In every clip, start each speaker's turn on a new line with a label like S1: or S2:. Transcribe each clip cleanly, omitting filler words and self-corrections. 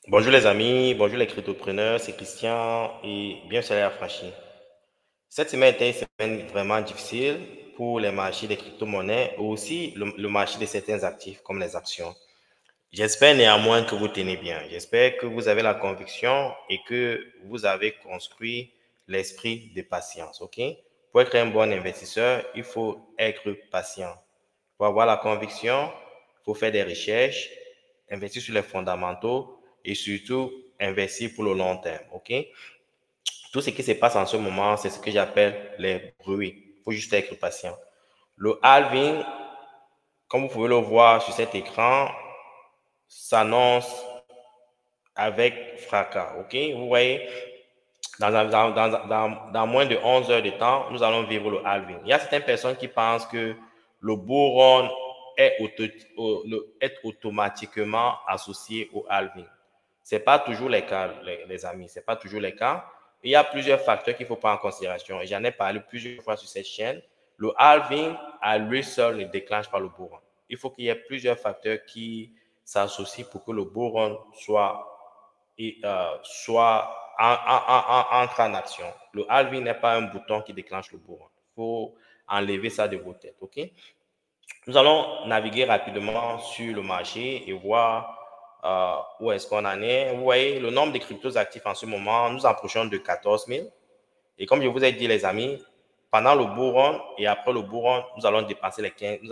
S1: Bonjour les amis, bonjour les cryptopreneurs, c'est Christian et bienvenue sur Affranchi. Cette semaine était une semaine vraiment difficile pour les marchés des crypto-monnaies et aussi le marché de certains actifs comme les actions. J'espère néanmoins que vous tenez bien. J'espère que vous avez la conviction et que vous avez construit l'esprit de patience, ok? Pour être un bon investisseur, il faut être patient. Pour avoir la conviction, il faut faire des recherches, investir sur les fondamentaux et surtout investir pour le long terme, ok? Tout ce qui se passe en ce moment, c'est ce que j'appelle les bruits. Il faut juste être patient. Le halving, comme vous pouvez le voir sur cet écran, s'annonce avec fracas. OK? Vous voyez, dans moins de 11 heures de temps, nous allons vivre le halving. Il y a certaines personnes qui pensent que le bull run est automatiquement associé au halving. Ce n'est pas toujours le cas, les amis. Ce n'est pas toujours le cas. Il y a plusieurs facteurs qu'il faut prendre en considération. Et j'en ai parlé plusieurs fois sur cette chaîne. Le halving, à lui seul, ne déclenche pas le bull run. Il faut qu'il y ait plusieurs facteurs qui s'associent pour que le bull run entre en action. Le halving n'est pas un bouton qui déclenche le bull run. Il faut enlever ça de vos têtes. OK? Nous allons naviguer rapidement sur le marché et voir où est-ce qu'on en est. Vous voyez, le nombre de cryptos actifs en ce moment, nous approchons de 14 000. Et comme je vous ai dit, les amis, pendant le bull run et après le bull run, nous allons dépasser les 15 000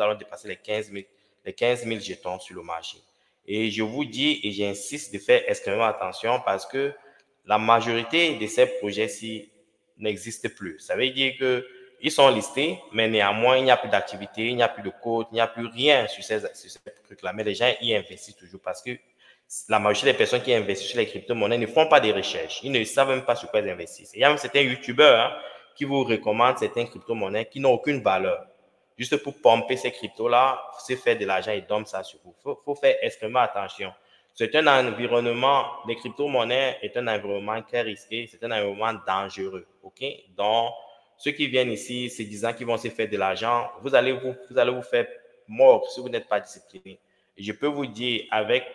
S1: jetons sur le marché. Et je vous dis et j'insiste de faire extrêmement attention parce que la majorité de ces projets-ci n'existent plus. Ça veut dire qu'ils sont listés, mais néanmoins, il n'y a plus d'activité, il n'y a plus de code, il n'y a plus rien sur ces trucs-là. Mais les gens y investissent toujours parce que la majorité des personnes qui investissent sur les crypto-monnaies ne font pas des recherches. Ils ne savent même pas sur quoi ils investissent. Il y a même certains youtubeurs qui vous recommandent certaines crypto-monnaies qui n'ont aucune valeur. Juste pour pomper ces cryptos-là, c'est faire de l'argent et dorment ça sur vous. Faut faire extrêmement attention. C'est un environnement, les crypto-monnaies est un environnement très risqué, c'est un environnement dangereux. OK? Donc, ceux qui viennent ici se disant qu'ils vont se faire de l'argent, vous allez vous faire mort si vous n'êtes pas discipliné. Et je peux vous dire, avec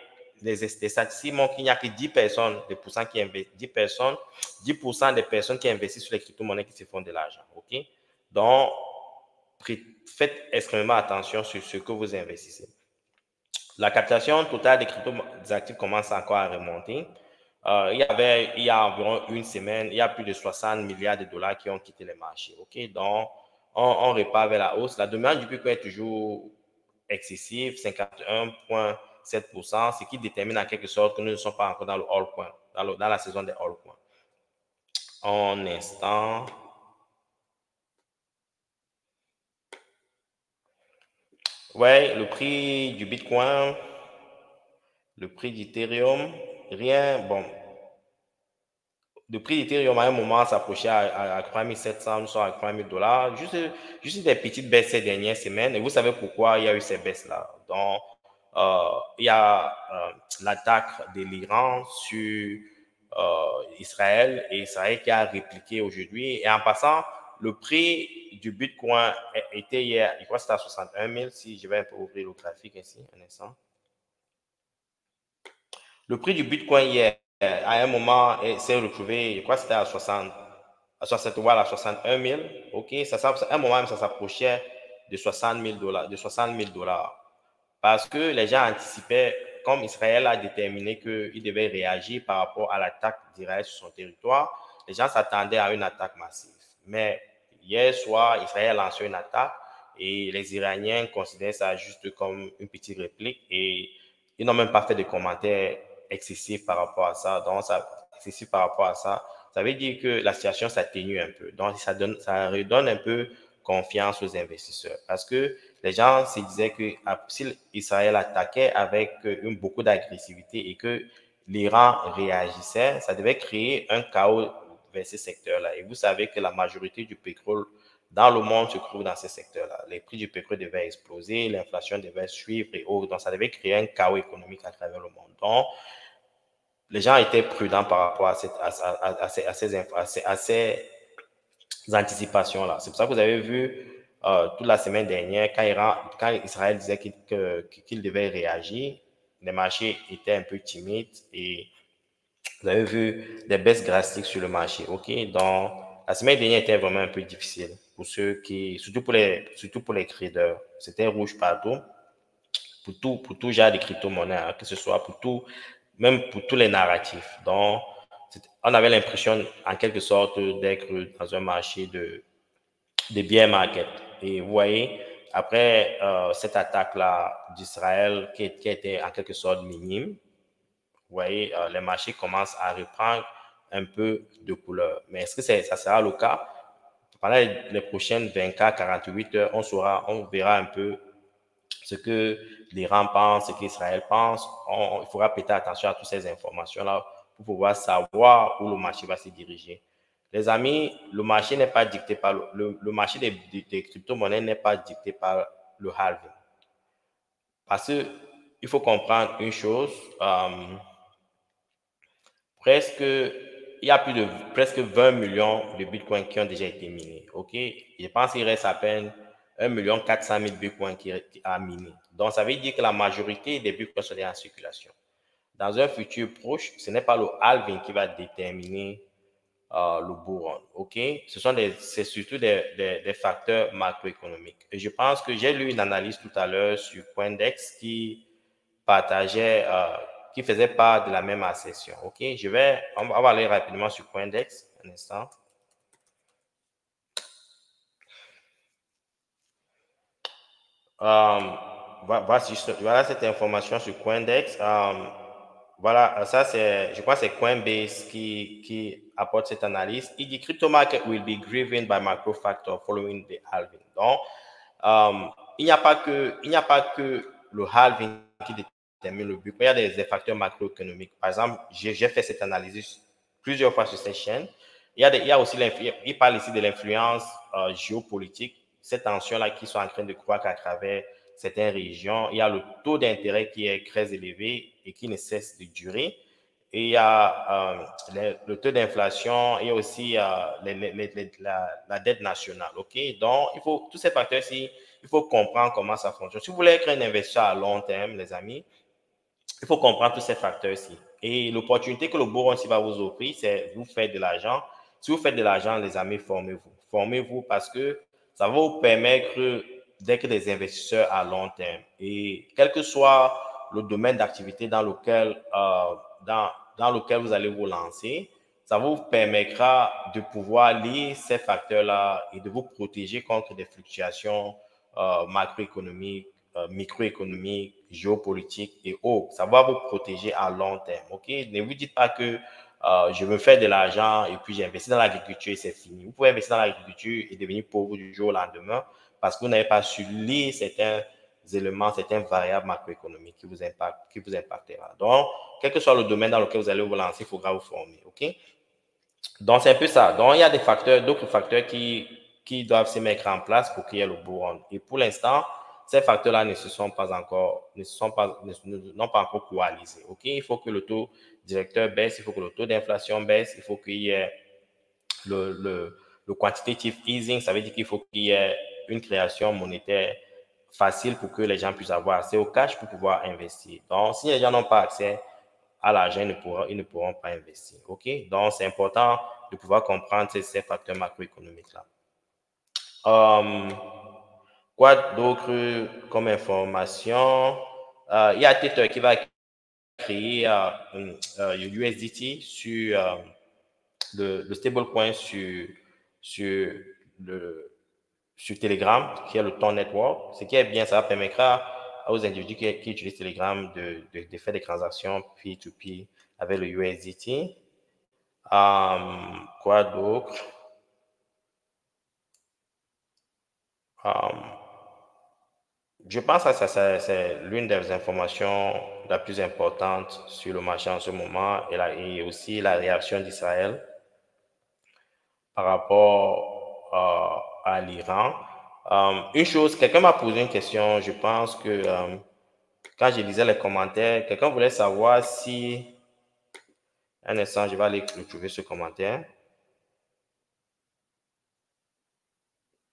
S1: les statistiques montrent qu'il n'y a que 10 personnes, 10% des personnes qui investissent sur les crypto-monnaies qui se font de l'argent. OK? Donc, faites extrêmement attention sur ce que vous investissez. La captation totale des crypto-actifs commence encore à remonter. Il y a environ une semaine, il y a plus de 60 milliards de dollars qui ont quitté les marchés. OK? Donc, on repart vers la hausse. La demande du Bitcoin est toujours excessive, 51,7%, ce qui détermine en quelque sorte que nous ne sommes pas encore dans le altcoin, dans la saison des altcoins. Un instant. Ouais, le prix du Bitcoin, le prix d'Ethereum, rien, bon, le prix d'Ethereum à un moment s'approchait à 3700, nous sommes à 3000 dollars. Juste des petites baisses ces dernières semaines. Et vous savez pourquoi il y a eu ces baisses-là. Donc, il y a l'attaque de l'Iran sur Israël et Israël qui a répliqué aujourd'hui. Et en passant, le prix du Bitcoin était hier, je crois que c'était à 61 000, si je vais un peu ouvrir le graphique ici, un instant. Le prix du Bitcoin hier, à un moment, s'est retrouvé, je crois que c'était à 60, à 60, voilà, 61 000. OK, à un moment, ça s'approchait de 60 000 dollars, de 60 000 dollars. Parce que les gens anticipaient, comme Israël a déterminé qu'il devait réagir par rapport à l'attaque directe sur son territoire, les gens s'attendaient à une attaque massive. Mais hier soir, Israël a lancé une attaque et les Iraniens considèrent ça juste comme une petite réplique et ils n'ont même pas fait de commentaires excessifs par rapport à ça. Donc, ça veut dire que la situation s'atténue un peu. Donc, ça redonne un peu confiance aux investisseurs. Parce que les gens se disaient que si Israël attaquait avec beaucoup d'agressivité et que l'Iran réagissait, ça devait créer un chaos vers ces secteurs-là. Et vous savez que la majorité du pétrole dans le monde se trouve dans ces secteurs-là. Les prix du pétrole devaient exploser, l'inflation devait suivre et autres. Donc, ça devait créer un chaos économique à travers le monde. Donc, les gens étaient prudents par rapport à ces anticipations-là. C'est pour ça que vous avez vu toute la semaine dernière, quand Israël disait qu'il devait réagir, les marchés étaient un peu timides et Vous avez vu des baisses drastiques sur le marché. OK? Donc, la semaine dernière était vraiment un peu difficile pour ceux qui, surtout pour les traders. C'était rouge partout pour tout genre de crypto-monnaies, hein, que ce soit pour tout, même pour tous les narratifs. Donc, on avait l'impression, en quelque sorte, d'être dans un marché de bear market. Et vous voyez, après cette attaque-là d'Israël qui était en quelque sorte minime, vous voyez, les marchés commencent à reprendre un peu de couleur. Mais est-ce que ça sera le cas? Pendant les prochaines 24, 48 heures, on verra un peu ce que l'Iran pense, ce qu'Israël pense. Il faudra prêter attention à toutes ces informations-là pour pouvoir savoir où le marché va se diriger. Les amis, le marché n'est pas dicté par le marché des crypto-monnaies n'est pas dicté par le halving. Parce qu'il faut comprendre une chose, il y a plus de presque 20 millions de bitcoins qui ont déjà été minés. OK? Je pense qu'il reste à peine 1 400 000 bitcoins qui a miné. Donc, ça veut dire que la majorité des bitcoins sont déjà en circulation. Dans un futur proche, ce n'est pas le halving qui va déterminer le bull run. OK? C'est surtout des facteurs macroéconomiques. Et je pense que j'ai lu une analyse tout à l'heure sur Coindex partageait, qui faisait part de la même assertion. OK? On va aller rapidement sur Coindex. Un instant. Voilà cette information sur Coindex. Voilà, ça c'est, je crois que c'est Coinbase qui apporte cette analyse. Il dit crypto market will be driven by macro factors following the halving. Donc, il n'y a pas que le halving qui détermine le but. Il y a des facteurs macroéconomiques. Par exemple, j'ai fait cette analyse plusieurs fois sur cette chaîne. Il y a aussi il parle ici de l'influence géopolitique, ces tensions-là qui sont en train de croître à travers certaines régions. Il y a le taux d'intérêt qui est très élevé et qui ne cesse de durer. Et il y a le taux d'inflation et aussi la dette nationale. OK? Donc, tous ces facteurs-ci, il faut comprendre comment ça fonctionne. Si vous voulez être un investisseur à long terme, les amis, il faut comprendre tous ces facteurs-ci. Et l'opportunité que le bourron va vous offrir, c'est vous faire de l'argent. Si vous faites de l'argent, les amis, formez-vous. Formez-vous parce que ça va vous permettre d'être des investisseurs à long terme. Et quel que soit le domaine d'activité dans lequel vous allez vous lancer, ça vous permettra de pouvoir lire ces facteurs-là et de vous protéger contre des fluctuations macroéconomiques, microéconomiques, géopolitiques et autres. Ça va vous protéger à long terme. OK? Ne vous dites pas que je veux faire de l'argent et puis j'ai investi dans l'agriculture et c'est fini. Vous pouvez investir dans l'agriculture et devenir pauvre du jour au lendemain parce que vous n'avez pas su lire certains éléments, certaines variables macroéconomiques qui vous impactera. Donc, quel que soit le domaine dans lequel vous allez vous lancer, il faudra vous former. OK? Donc, c'est un peu ça. Donc, il y a d'autres facteurs qui doivent se mettre en place pour qu'il y ait le bull run. Et pour l'instant, ces facteurs-là n'ont pas encore coalisé. OK? Il faut que le taux directeur baisse, il faut que le taux d'inflation baisse, il faut qu'il y ait le quantitative easing, ça veut dire qu'il faut qu'il y ait une création monétaire facile pour que les gens puissent avoir accès au cash pour pouvoir investir. Donc, si les gens n'ont pas accès à l'argent, ils ne pourront pas investir. OK? Donc, c'est important de pouvoir comprendre ces facteurs macroéconomiques-là. Quoi d'autre comme information? Il y a Tether qui va créer USDT sur le stablecoin sur le sur Telegram, qui est le Ton Network. Ce qui est bien, ça permettra aux individus qui utilisent Telegram de faire des transactions P2P avec le USDT. Quoi d'autre? Je pense que c'est l'une des informations la plus importante sur le marché en ce moment et aussi la réaction d'Israël par rapport à l'Iran. Une chose, quelqu'un m'a posé une question, je pense que quand je lisais les commentaires, quelqu'un voulait savoir si... Un instant, je vais aller retrouver ce commentaire.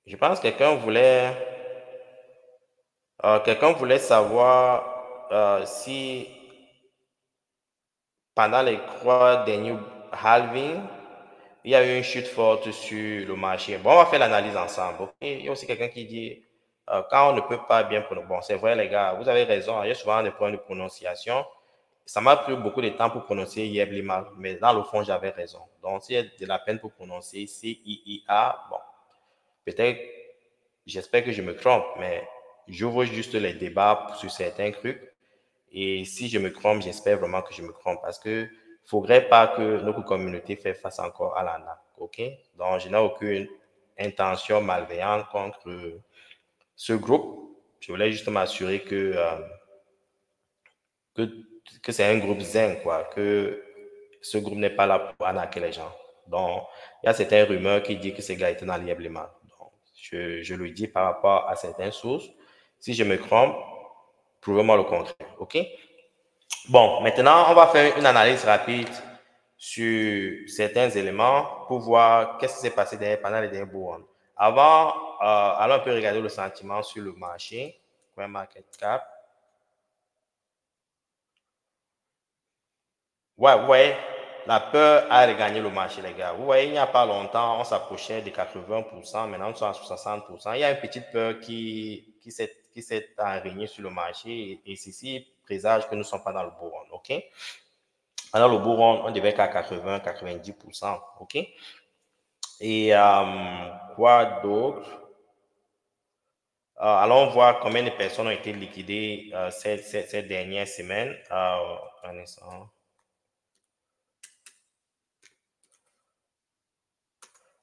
S1: Je pense que quelqu'un voulait savoir si pendant les 3 derniers halvings, il y a eu une chute forte sur le marché. Bon, on va faire l'analyse ensemble. Ok. Il y a aussi quelqu'un qui dit, quand on ne peut pas bien prononcer, bon, c'est vrai les gars, vous avez raison, il y a souvent des problèmes de prononciation. Ça m'a pris beaucoup de temps pour prononcer Yeblima, mais dans le fond, j'avais raison. Donc, s'il y a de la peine pour prononcer C-I-I-A, bon, peut-être, j'espère que je me trompe, mais j'ouvre juste les débats sur certains trucs. Et si je me trompe, j'espère vraiment que je me trompe parce que ne faudrait pas que notre communauté fasse face encore à la nappe. OK? Donc, je n'ai aucune intention malveillante contre ce groupe. Je voulais juste m'assurer que, que c'est un groupe zen, quoi, que ce groupe n'est pas là pour arnaquer les gens. Donc, il y a certaines rumeurs qui disent que ces gars étaient dans l'Iebleman. Donc, je le dis par rapport à certaines sources. Si je me trompe, prouvez-moi le contraire. OK? Bon, maintenant, on va faire une analyse rapide sur certains éléments pour voir qu'est-ce qui s'est passé pendant les derniers bull runs. Avant, allons un peu regarder le sentiment sur le marché, coin market cap. Ouais, vous voyez, la peur a regagné le marché, les gars. Vous voyez, il n'y a pas longtemps, on s'approchait de 80%, maintenant on est à 60%. Il y a une petite peur qui s'est enraynée sur le marché et ceci présage que nous ne sommes pas dans le bull run, OK? Alors, le bull run, on devait être à 80-90%, OK? Et quoi d'autre? Allons voir combien de personnes ont été liquidées ces dernières semaines. Un instant.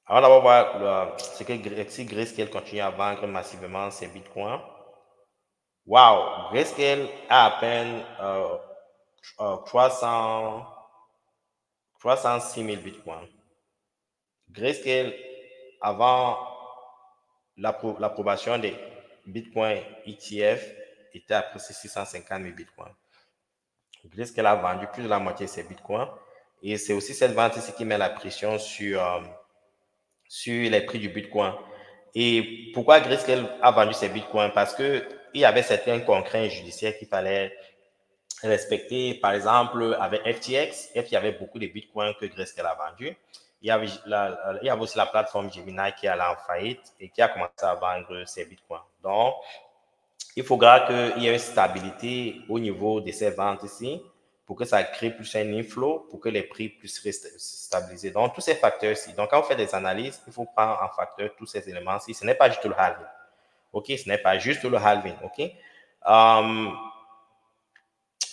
S1: Alors, on va voir si Grayscale continue à vendre massivement ses bitcoins. Wow! Grayscale a à peine 306 000 bitcoins. Grayscale, avant l'approbation des bitcoins ETF, était à presque 650 000 bitcoins. Grayscale a vendu plus de la moitié de ses bitcoins. Et c'est aussi cette vente ici qui met la pression sur les prix du bitcoin. Et pourquoi Grayscale a vendu ses bitcoins? Parce qu'il y avait certains contraintes judiciaires qu'il fallait respecter. Par exemple, avec FTX, il y avait beaucoup de bitcoins que Grayscale a vendus. Il y avait aussi la plateforme Gemini qui est allée en faillite et qui a commencé à vendre ses bitcoins. Donc, il faudra qu'il y ait une stabilité au niveau de ces ventes ici pour que ça crée plus un inflow, pour que les prix puissent rester stabilisés. Donc, tous ces facteurs-ci. Donc, quand on fait des analyses, il faut prendre en facteur tous ces éléments-ci. Ce n'est pas juste le halving. OK? Ce n'est pas juste le halving. OK?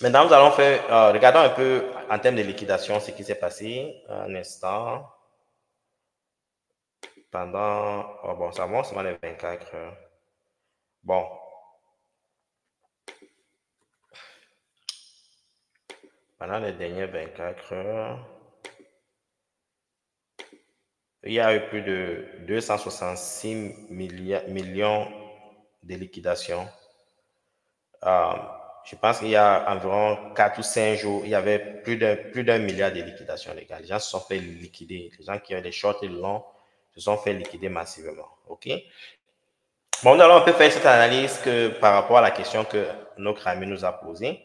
S1: Maintenant, nous allons faire, regardons un peu en termes de liquidation ce qui s'est passé. Un instant. Pendant, oh bon, ça va, c'est les 24 heures. Bon. Pendant les dernières 24 heures, il y a eu plus de 266 millions de liquidations. Je pense qu'il y a environ 4 ou 5 jours, il y avait plus d'un milliard de liquidations, les gars. Les gens se sont fait liquider. Les gens qui ont des shorts et longs se sont fait liquider massivement. OK? Bon, nous allons un peu faire cette analyse par rapport à la question que notre ami nous a posée.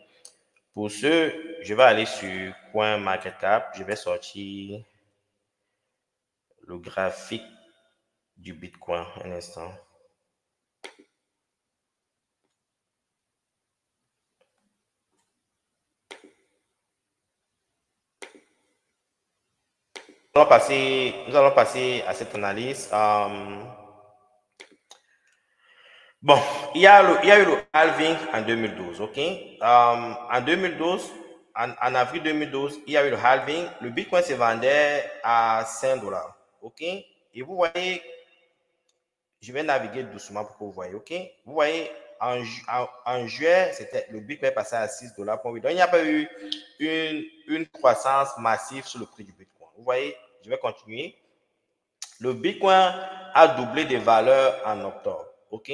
S1: Pour ce, je vais aller sur CoinMarketCap. Je vais sortir le graphique du Bitcoin. Un instant. Nous allons passer à cette analyse. Bon, il y a eu le halving en 2012, OK? En 2012, en avril 2012, il y a eu le halving. Le Bitcoin se vendait à 5 $, OK? Et vous voyez, je vais naviguer doucement pour que vous voyez, OK? Vous voyez, en juillet, le Bitcoin est passé à 6 $. Donc, il n'y a pas eu une croissance massive sur le prix du Bitcoin. Vous voyez, je vais continuer. Le Bitcoin a doublé de valeur en octobre, OK?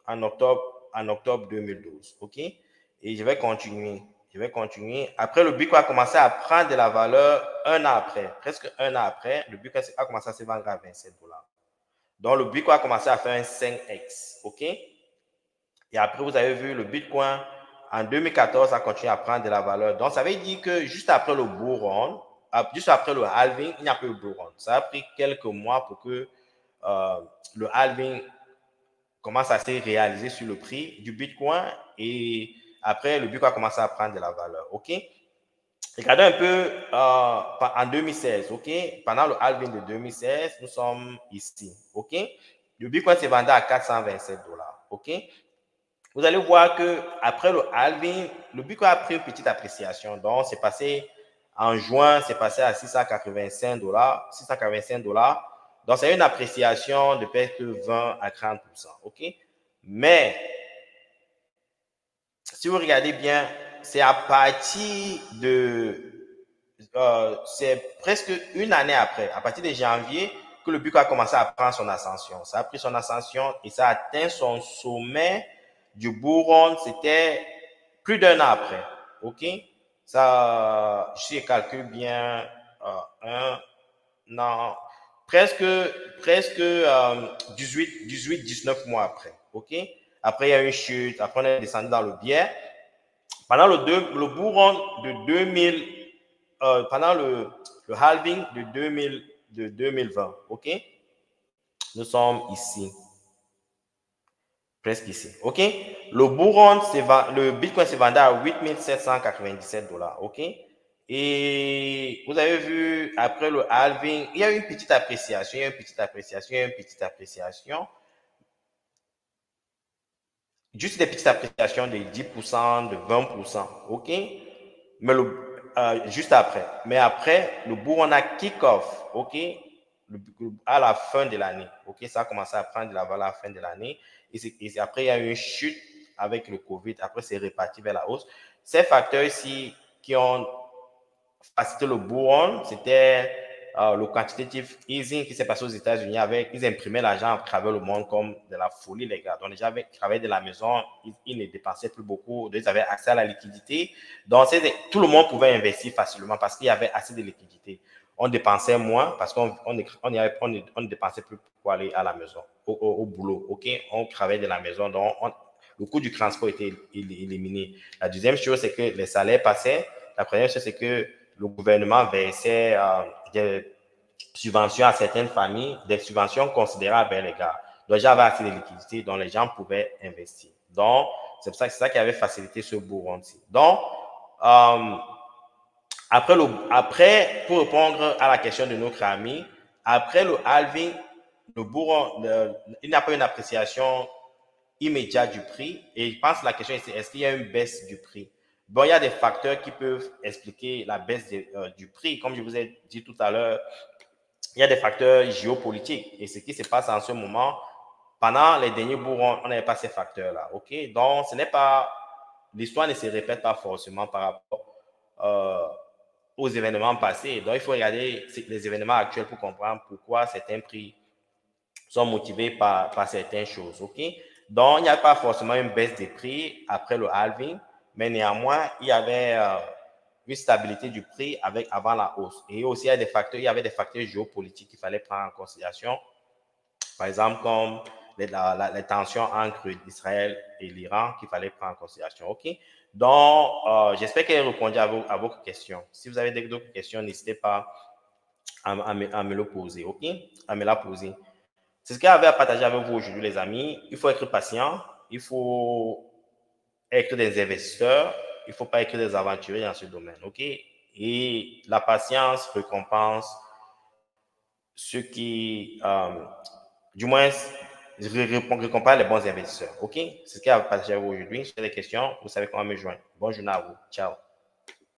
S1: En octobre 2012, OK? Et je vais continuer. Après, le Bitcoin a commencé à prendre de la valeur un an après. Presque un an après, le Bitcoin a commencé à se vendre à 27 $. Donc, le Bitcoin a commencé à faire un 5x, OK? Et après, vous avez vu le Bitcoin en 2014, ça a continué à prendre de la valeur. Donc, ça veut dire que juste après le bull run, juste après le halving, il n'y a plus de bull run. Ça a pris quelques mois pour que le halving commence à se réaliser sur le prix du Bitcoin et après, le Bitcoin a commencé à prendre de la valeur. OK? Regardez un peu en 2016. OK? Pendant le halving de 2016, nous sommes ici. OK? Le Bitcoin s'est vendu à 427 $. OK? Vous allez voir qu'après le halving, le Bitcoin a pris une petite appréciation. Donc, c'est passé en juin, c'est passé à 685 $. 685 $. Donc, c'est une appréciation de peut-être 20 à 30%. OK? Mais, si vous regardez bien, c'est à partir de. C'est presque une année après, à partir de janvier, que le Bitcoin a commencé à prendre son ascension. Ça a pris son ascension et ça a atteint son sommet du bull run, c'était plus d'un an après. OK? Ça, je calcule bien un an, presque 19 mois après. OK? Après, il y a eu une chute. Après, on est descendu dans le biais. Pendant le bull run de 2000, pendant le halving de 2020, OK? Nous sommes ici. Presque ici. OK? Le bull run, le Bitcoin s'est vendu à 8 797 $. OK? Et vous avez vu, après le halving, il y a eu une petite appréciation, il y a eu une petite appréciation, il y a eu une petite appréciation. Juste des petites appréciations de 10%, de 20%. OK? Mais juste après. Mais après, le bull run a kick-off. OK? À la fin de l'année. OK? Ça a commencé à prendre de la valeur à la fin de l'année. Et après, il y a eu une chute avec le COVID. Après, c'est reparti vers la hausse. Ces facteurs ici qui ont facilité le bull run, c'était le quantitative easing qui s'est passé aux États-Unis avec, ils imprimaient l'argent à travers le monde comme de la folie, les gars. Donc, les gens travaillaient de la maison, ils ne dépensaient plus beaucoup, ils avaient accès à la liquidité. Donc, tout le monde pouvait investir facilement parce qu'il y avait assez de liquidité. On dépensait moins parce qu'on ne dépensait plus pour aller à la maison, au boulot. OK? On travaillait de la maison, donc le coût du transport était éliminé. La deuxième chose, c'est que les salaires passaient. La première chose, c'est que le gouvernement versait des subventions à certaines familles, des subventions considérables, les gars. Donc, j'avais assez de liquidités, donc les gens pouvaient investir. Donc, c'est ça qui avait facilité ce bull run-ci. Donc, après, pour répondre à la question de notre ami, après le halving, le bull run, il n'y a pas une appréciation immédiate du prix. Et je pense que la question est, est-ce qu'il y a une baisse du prix? Bon, il y a des facteurs qui peuvent expliquer la baisse du prix. Comme je vous ai dit tout à l'heure, il y a des facteurs géopolitiques. Et ce qui se passe en ce moment, pendant les derniers bourrons, on n'avait pas ces facteurs-là. OK? Donc, ce n'est pas. L'histoire ne se répète pas forcément par rapport aux événements passés. Donc, il faut regarder les événements actuels pour comprendre pourquoi certains prix sont motivés par certaines choses. OK? Donc, il n'y a pas forcément une baisse des prix après le halving, mais néanmoins, il y avait une stabilité du prix avant la hausse. Et aussi, il y avait des facteurs géopolitiques qu'il fallait prendre en considération. Par exemple, comme les tensions entre Israël et l'Iran qu'il fallait prendre en considération. OK? Donc, j'espère qu'elle a répondu à vos questions. Si vous avez d'autres questions, n'hésitez pas à me le poser. OK? À me la poser. C'est ce qu'il y avait à partager avec vous aujourd'hui, les amis. Il faut être patient. Il faut être des investisseurs. Il ne faut pas être des aventuriers dans ce domaine. OK? Et la patience récompense ceux qui, du moins, récompense les bons investisseurs. OK? C'est ce qu'il y a à partager avec vous aujourd'hui. Si vous avez des questions, vous savez comment me joindre. Bonne journée à vous. Ciao.